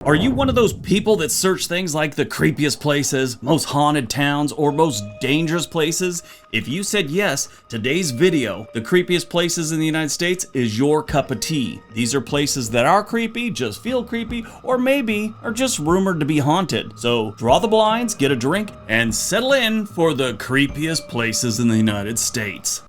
Are you one of those people that search things like the creepiest places, most haunted towns, or most dangerous places? If you said yes, today's video, the creepiest places in the United States, is your cup of tea. These are places that are creepy, just feel creepy, or maybe are just rumored to be haunted. So draw the blinds, get a drink, and settle in for the creepiest places in the United States.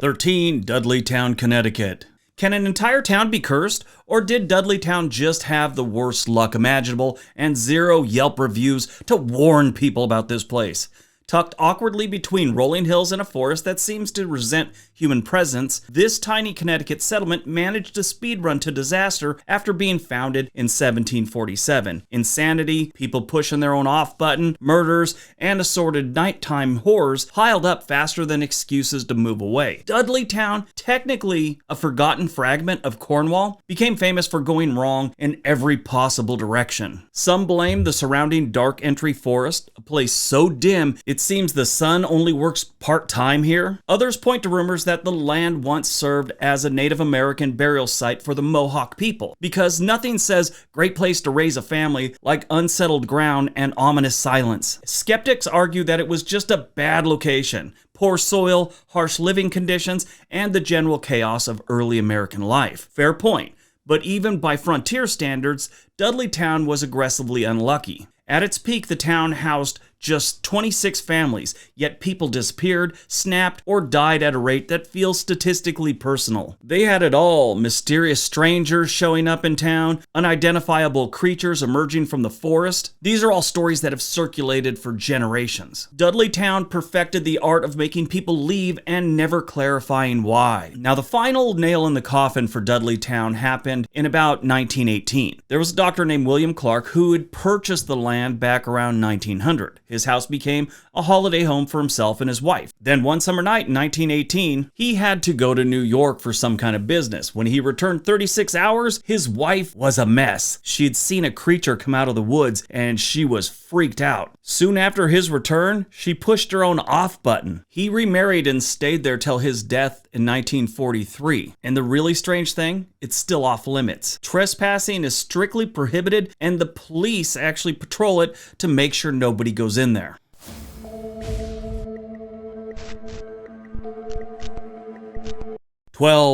Dudleytown, Connecticut. Can an entire town be cursed, or did Dudleytown just have the worst luck imaginable and 0 Yelp reviews to warn people about this place? Tucked awkwardly between rolling hills and a forest that seems to resent human presence, this tiny Connecticut settlement managed to speedrun to disaster after being founded in 1747. Insanity, people pushing their own off button, murders, and assorted nighttime horrors piled up faster than excuses to move away. Dudleytown, technically a forgotten fragment of Cornwall, became famous for going wrong in every possible direction. Some blame the surrounding dark entry forest, a place so dim it seems the sun only works part-time here. Others point to rumors that the land once served as a Native American burial site for the Mohawk people, because nothing says great place to raise a family like unsettled ground and ominous silence. Skeptics argue that it was just a bad location, poor soil, harsh living conditions, and the general chaos of early American life. Fair point, but even by frontier standards, Dudleytown was aggressively unlucky. At its peak, the town housed just 26 families, yet people disappeared, snapped, or died at a rate that feels statistically personal. They had it all: mysterious strangers showing up in town, unidentifiable creatures emerging from the forest. These are all stories that have circulated for generations. Dudleytown perfected the art of making people leave and never clarifying why. Now, the final nail in the coffin for Dudleytown happened in about 1918. There was a doctor named William Clark who had purchased the land back around 1900. His house became a holiday home for himself and his wife. Then one summer night in 1918, he had to go to New York for some kind of business. When he returned 36 hours, his wife was a mess. She had seen a creature come out of the woods and she was freaked out. Soon after his return, she pushed her own off button. He remarried and stayed there till his death in 1943. And the really strange thing, it's still off limits. Trespassing is strictly prohibited, and the police actually patrol it to make sure nobody goes in there.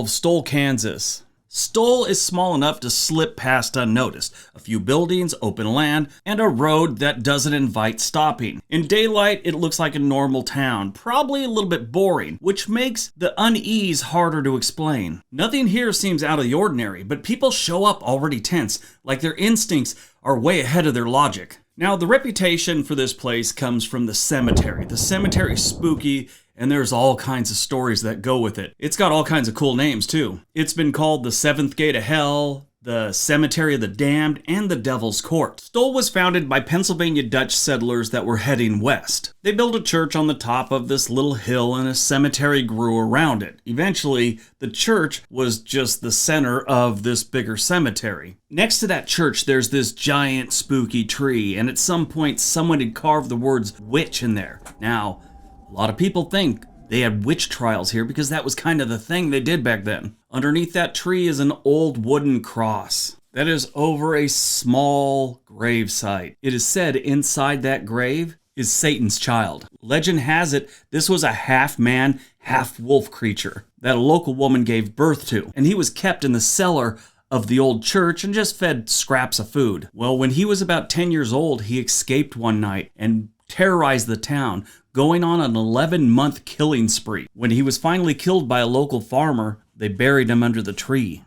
Stull, Kansas. Stull is small enough to slip past unnoticed. A few buildings, open land, and a road that doesn't invite stopping. In daylight, it looks like a normal town, probably a little bit boring, which makes the unease harder to explain. Nothing here seems out of the ordinary, but people show up already tense, like their instincts are way ahead of their logic. Now, the reputation for this place comes from the cemetery. The cemetery's spooky, and there's all kinds of stories that go with it. It's got all kinds of cool names, too. It's been called the Seventh Gate of Hell, the Cemetery of the Damned, and the Devil's Court. Stull was founded by Pennsylvania Dutch settlers that were heading west. They built a church on the top of this little hill, and a cemetery grew around it. Eventually, the church was just the center of this bigger cemetery. Next to that church, there's this giant spooky tree, and at some point, someone had carved the words witch in there. Now, a lot of people think they had witch trials here because that was kind of the thing they did back then. Underneath that tree is an old wooden cross that is over a small grave site. It is said inside that grave is Satan's child. Legend has it this was a half-man, half-wolf creature that a local woman gave birth to, and he was kept in the cellar of the old church and just fed scraps of food. Well, when he was about 10 years old, he escaped one night and terrorized the town, going on an 11-month killing spree. When he was finally killed by a local farmer, they buried him under the tree.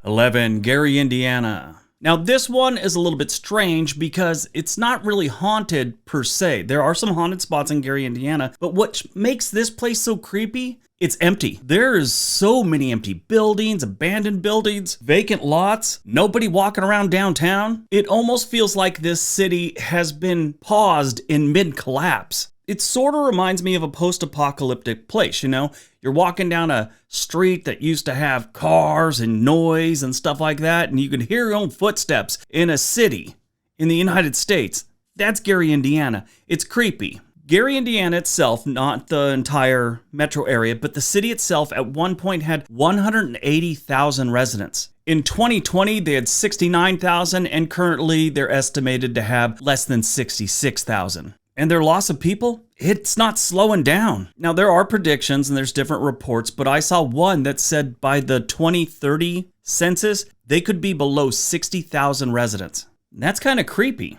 Gary, Indiana. Now, this one is a little bit strange because it's not really haunted per se. There are some haunted spots in Gary, Indiana, but what makes this place so creepy? It's empty. There's so many empty buildings, abandoned buildings, vacant lots, nobody walking around downtown. It almost feels like this city has been paused in mid-collapse. It sort of reminds me of a post-apocalyptic place, you know? You're walking down a street that used to have cars and noise and stuff like that, and you can hear your own footsteps in a city in the United States. That's Gary, Indiana. It's creepy. Gary, Indiana itself, not the entire metro area, but the city itself at one point had 180,000 residents. In 2020, they had 69,000, and currently they're estimated to have less than 66,000. And their loss of people? It's not slowing down. Now, there are predictions and there's different reports, but I saw one that said by the 2030 census, they could be below 60,000 residents. And that's kind of creepy.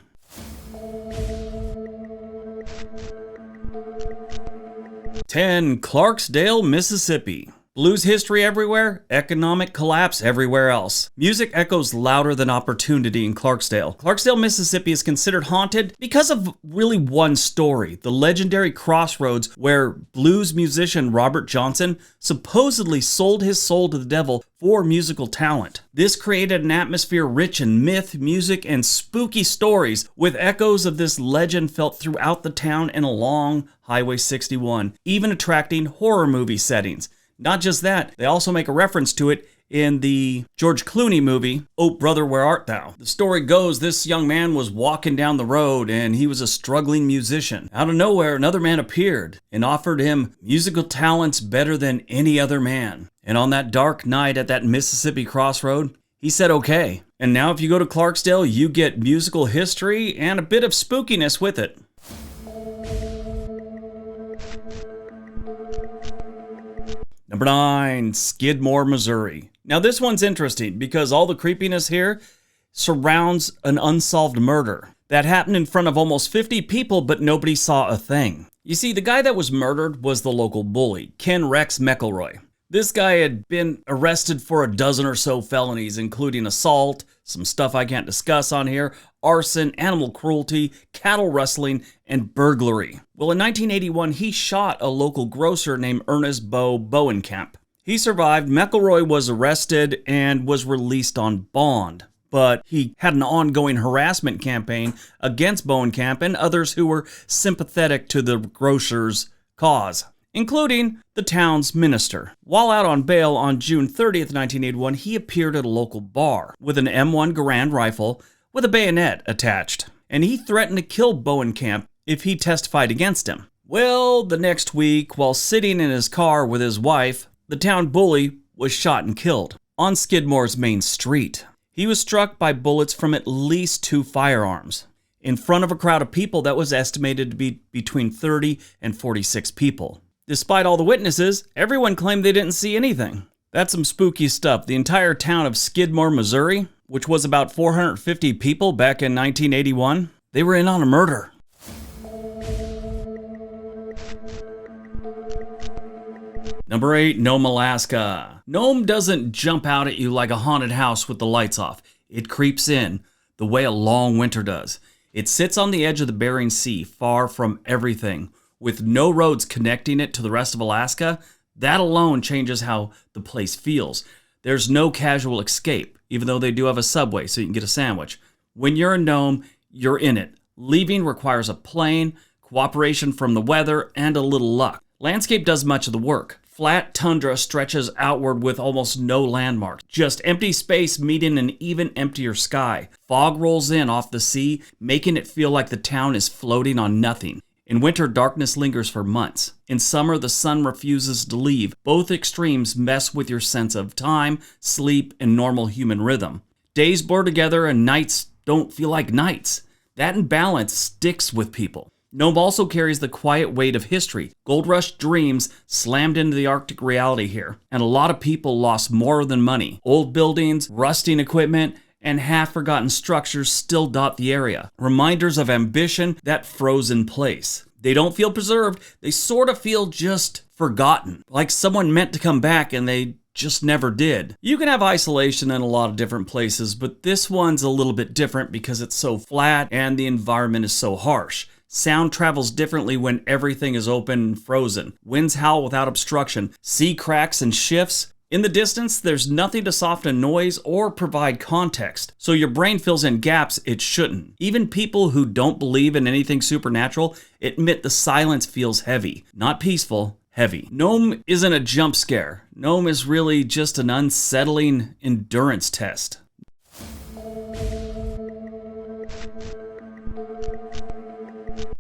Clarksdale, Mississippi. Blues history everywhere, economic collapse everywhere else. Music echoes louder than opportunity in Clarksdale. Clarksdale, Mississippi is considered haunted because of really one story, the legendary crossroads where blues musician Robert Johnson supposedly sold his soul to the devil for musical talent. This created an atmosphere rich in myth, music, and spooky stories, with echoes of this legend felt throughout the town and along Highway 61, even attracting horror movie settings. Not just that, they also make a reference to it in the George Clooney movie, Oh Brother, Where Art Thou? The story goes this young man was walking down the road and he was a struggling musician. Out of nowhere, another man appeared and offered him musical talents better than any other man. And on that dark night at that Mississippi crossroad, he said okay. And now if you go to Clarksdale, you get musical history and a bit of spookiness with it. Number 9, Skidmore, Missouri. Now this one's interesting because all the creepiness here surrounds an unsolved murder that happened in front of almost 50 people, but nobody saw a thing. You see, the guy that was murdered was the local bully, Ken Rex McElroy. This guy had been arrested for a dozen or so felonies, including assault, some stuff I can't discuss on here, arson, animal cruelty, cattle rustling, and burglary. Well, in 1981, he shot a local grocer named Ernest Bowenkamp. He survived. McElroy was arrested and was released on bond. But he had an ongoing harassment campaign against Bowenkamp and others who were sympathetic to the grocer's cause, including the town's minister. While out on bail on June 30th, 1981, he appeared at a local bar with an M1 Garand rifle with a bayonet attached, and he threatened to kill Bowenkamp if he testified against him. Well, the next week, while sitting in his car with his wife, the town bully was shot and killed on Skidmore's main street. He was struck by bullets from at least 2 firearms in front of a crowd of people that was estimated to be between 30 and 46 people. Despite all the witnesses, everyone claimed they didn't see anything. That's some spooky stuff. The entire town of Skidmore, Missouri, which was about 450 people back in 1981, they were in on a murder. Number 8, Nome, Alaska. Nome doesn't jump out at you like a haunted house with the lights off. It creeps in the way a long winter does. It sits on the edge of the Bering Sea, far from everything, with no roads connecting it to the rest of Alaska. That alone changes how the place feels. There's no casual escape, even though they do have a subway so you can get a sandwich. When you're in Nome, you're in it. Leaving requires a plane, cooperation from the weather, and a little luck. Landscape does much of the work. Flat tundra stretches outward with almost no landmarks. Just empty space meeting an even emptier sky. Fog rolls in off the sea, making it feel like the town is floating on nothing. In winter, darkness lingers for months. In summer, the sun refuses to leave. Both extremes mess with your sense of time, sleep, and normal human rhythm. Days blur together and nights don't feel like nights. That imbalance sticks with people. Nome also carries the quiet weight of history. Gold Rush dreams slammed into the Arctic reality here, and a lot of people lost more than money. Old buildings, rusting equipment, and half-forgotten structures still dot the area. Reminders of ambition that froze in place. They don't feel preserved, they sort of feel just forgotten. Like someone meant to come back and they just never did. You can have isolation in a lot of different places, but this one's a little bit different because it's so flat and the environment is so harsh. Sound travels differently when everything is open and frozen. Winds howl without obstruction. Sea cracks and shifts. In the distance, there's nothing to soften noise or provide context, so your brain fills in gaps it shouldn't. Even people who don't believe in anything supernatural admit the silence feels heavy. Not peaceful, heavy. Nome isn't a jump scare. Nome is really just an unsettling endurance test.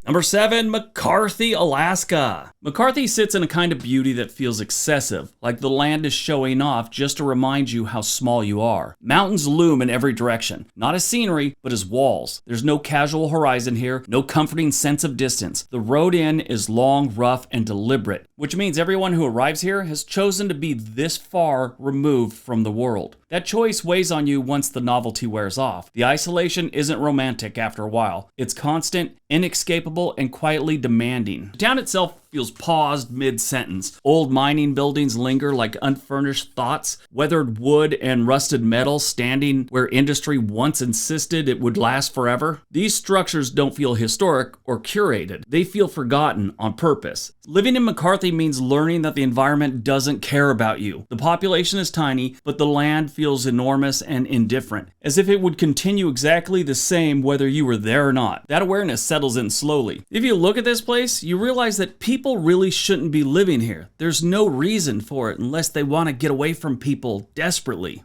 Number 7, McCarthy, Alaska. McCarthy sits in a kind of beauty that feels excessive, like the land is showing off just to remind you how small you are. Mountains loom in every direction, not as scenery, but as walls. There's no casual horizon here, no comforting sense of distance. The road in is long, rough, and deliberate, which means everyone who arrives here has chosen to be this far removed from the world. That choice weighs on you once the novelty wears off. The isolation isn't romantic after a while. It's constant, inescapable, and quietly demanding. The town itself feels paused mid-sentence. Old mining buildings linger like unfurnished thoughts, weathered wood and rusted metal standing where industry once insisted it would last forever. These structures don't feel historic or curated. They feel forgotten on purpose. Living in McCarthy means learning that the environment doesn't care about you. The population is tiny, but the land feels enormous and indifferent, as if it would continue exactly the same whether you were there or not. That awareness settles in slowly. If you look at this place, you realize that people really shouldn't be living here. There's no reason for it unless they want to get away from people desperately.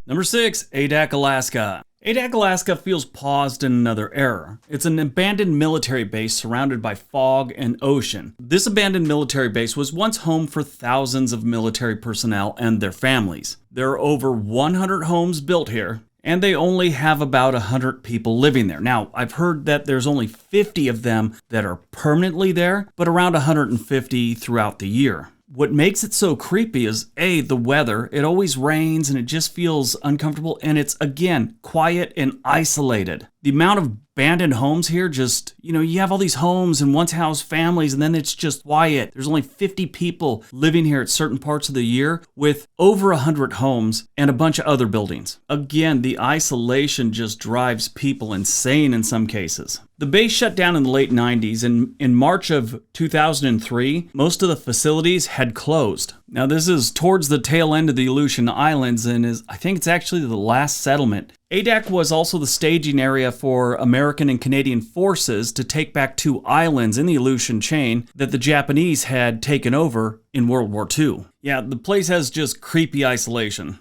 Number 6, Adak, Alaska. Adak, Alaska feels paused in another era. It's an abandoned military base surrounded by fog and ocean. This abandoned military base was once home for thousands of military personnel and their families. There are over 100 homes built here, and they only have about 100 people living there. Now, I've heard that there's only 50 of them that are permanently there, but around 150 throughout the year. What makes it so creepy is, A, the weather. It always rains and it just feels uncomfortable, and it's, again, quiet and isolated. The amount of abandoned homes here just, you have all these homes and once housed families, and then it's just quiet. There's only 50 people living here at certain parts of the year with over 100 homes and a bunch of other buildings. Again, the isolation just drives people insane in some cases. The base shut down in the late 90s, and in March of 2003, most of the facilities had closed. Now, this is towards the tail end of the Aleutian Islands, and I think it's actually the last settlement. Adak was also the staging area for American and Canadian forces to take back 2 islands in the Aleutian chain that the Japanese had taken over in World War II. Yeah, the place has just creepy isolation.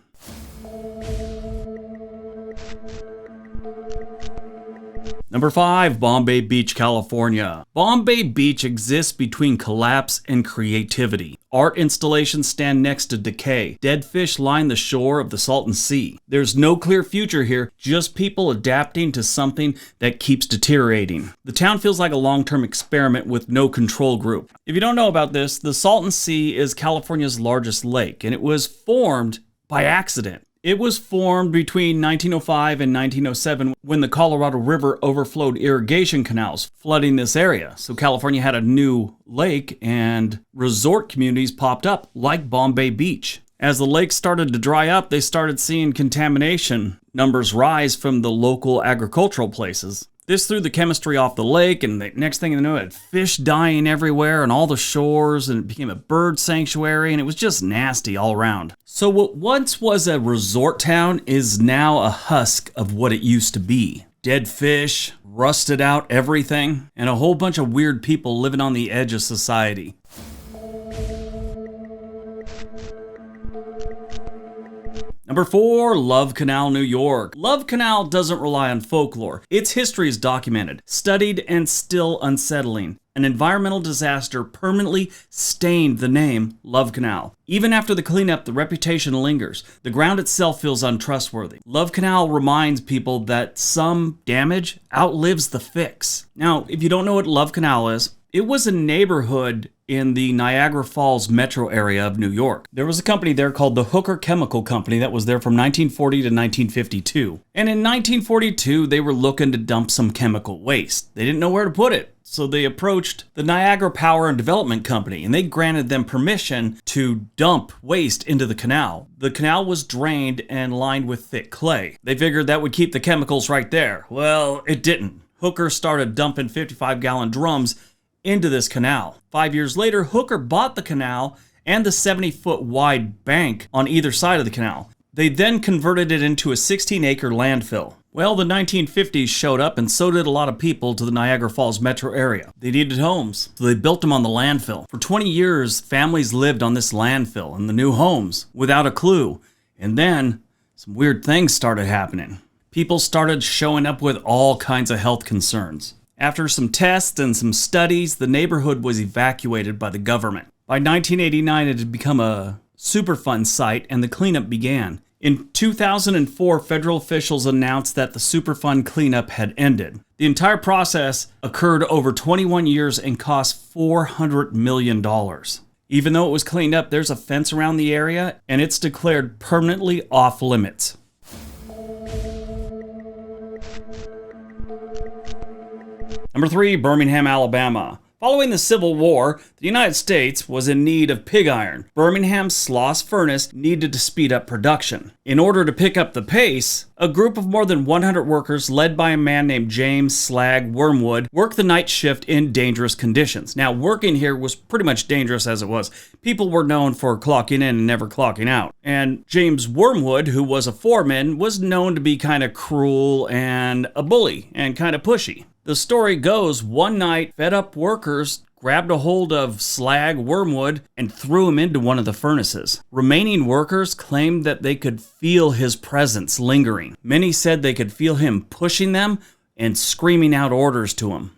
Number 5, Bombay Beach, California. Bombay Beach exists between collapse and creativity. Art installations stand next to decay. Dead fish line the shore of the Salton Sea. There's no clear future here, just people adapting to something that keeps deteriorating. The town feels like a long-term experiment with no control group. If you don't know about this, the Salton Sea is California's largest lake, and it was formed by accident. It was formed between 1905 and 1907 when the Colorado River overflowed irrigation canals, flooding this area. So California had a new lake and resort communities popped up like Bombay Beach. As the lake started to dry up, they started seeing contamination numbers rise from the local agricultural places. This threw the chemistry off the lake, and the next thing you know, it had fish dying everywhere on all the shores, and it became a bird sanctuary, and it was just nasty all around. So what once was a resort town is now a husk of what it used to be. Dead fish, rusted out everything, and a whole bunch of weird people living on the edge of society. Number 4, Love Canal, New York. Love Canal doesn't rely on folklore. Its history is documented, studied, and still unsettling. An environmental disaster permanently stained the name Love Canal. Even after the cleanup, the reputation lingers. The ground itself feels untrustworthy. Love Canal reminds people that some damage outlives the fix. Now, if you don't know what Love Canal is, it was a neighborhood in the Niagara Falls metro area of New York. There was a company there called the Hooker Chemical Company that was there from 1940 to 1952. And in 1942, they were looking to dump some chemical waste. They didn't know where to put it. So they approached the Niagara Power and Development Company, and they granted them permission to dump waste into the canal. The canal was drained and lined with thick clay. They figured that would keep the chemicals right there. Well, it didn't. Hooker started dumping 55-gallon drums into this canal. 5 years later, Hooker bought the canal and the 70-foot wide bank on either side of the canal. They then converted it into a 16-acre landfill. Well, the 1950s showed up, and so did a lot of people to the Niagara Falls metro area. They needed homes, so they built them on the landfill. For 20 years, families lived on this landfill in the new homes without a clue. And then some weird things started happening. people started showing up with all kinds of health concerns. After some tests and some studies, the neighborhood was evacuated by the government. By 1989, it had become a Superfund site and the cleanup began. In 2004, federal officials announced that the Superfund cleanup had ended. The entire process occurred over 21 years and cost $400 million. Even though it was cleaned up, there's a fence around the area and it's declared permanently off limits. Number 3, Birmingham, Alabama. Following the Civil War, the United States was in need of pig iron. Birmingham's Sloss furnace needed to speed up production. In order to pick up the pace, a group of more than 100 workers led by a man named James Slag Wormwood worked the night shift in dangerous conditions. Now, working here was pretty much dangerous as it was. People were known for clocking in and never clocking out. And James Wormwood, who was a foreman, was known to be kind of cruel and a bully and kind of pushy. The story goes, one night, fed-up workers grabbed a hold of Slag Wormwood and threw him into one of the furnaces. Remaining workers claimed that they could feel his presence lingering. Many said they could feel him pushing them and screaming out orders to him.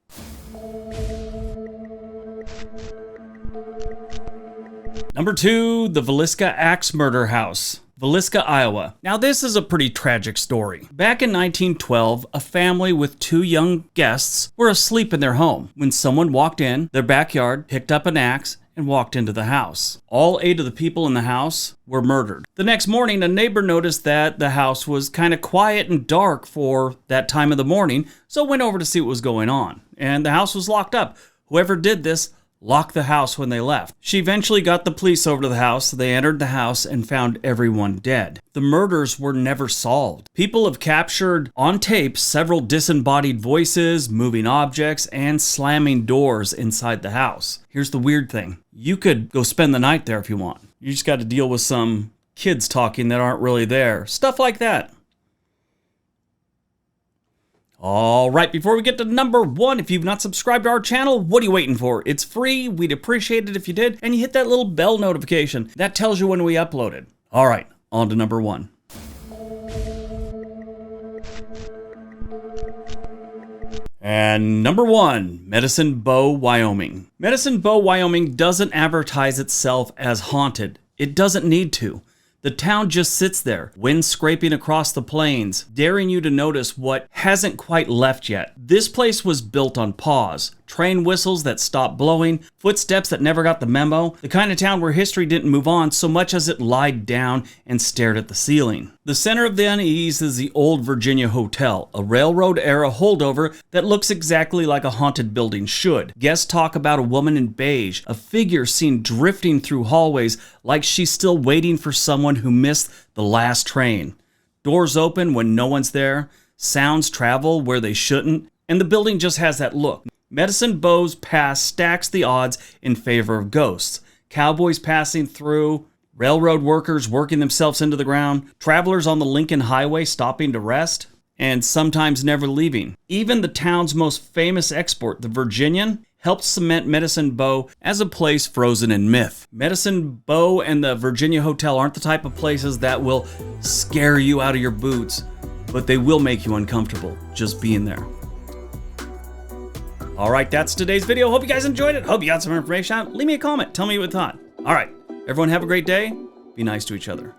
Number 2, the Villisca Axe Murder House. Villisca, Iowa. Now this is a pretty tragic story. Back in 1912, a family with 2 young guests were asleep in their home when someone walked in their backyard, picked up an axe, and walked into the house. All 8 of the people in the house were murdered. The next morning, a neighbor noticed that the house was kind of quiet and dark for that time of the morning, so went over to see what was going on. And the house was locked up. Whoever did this locked the house when they left. She eventually got the police over to the house. They entered the house and found everyone dead. The murders were never solved. People have captured on tape several disembodied voices, moving objects, and slamming doors inside the house. Here's the weird thing. You could go spend the night there if you want. You just got to deal with some kids talking that aren't really there. Stuff like that. All right, before we get to number 1, if you've not subscribed to our channel, what are you waiting for? It's free. We'd appreciate it if you did. And you hit that little bell notification. That tells you when we uploaded. All right, on to number 1. And number 1, Medicine Bow, Wyoming. Medicine Bow, Wyoming doesn't advertise itself as haunted. It doesn't need to. The town just sits there, wind scraping across the plains, daring you to notice what hasn't quite left yet. This place was built on pause. Train whistles that stopped blowing, footsteps that never got the memo, the kind of town where history didn't move on so much as it lied down and stared at the ceiling. The center of the unease is the Old Virginia Hotel, a railroad-era holdover that looks exactly like a haunted building should. Guests talk about a woman in beige, a figure seen drifting through hallways like she's still waiting for someone who missed the last train. Doors open when no one's there, sounds travel where they shouldn't, and the building just has that look. Medicine Bow's past stacks the odds in favor of ghosts. Cowboys passing through, railroad workers working themselves into the ground, travelers on the Lincoln Highway stopping to rest, and sometimes never leaving. Even the town's most famous export, the Virginian, helped cement Medicine Bow as a place frozen in myth. Medicine Bow and the Virginia Hotel aren't the type of places that will scare you out of your boots, but they will make you uncomfortable just being there. All right, that's today's video. Hope you guys enjoyed it. Hope you got some information out. Leave me a comment. Tell me what you thought. All right, everyone have a great day. Be nice to each other.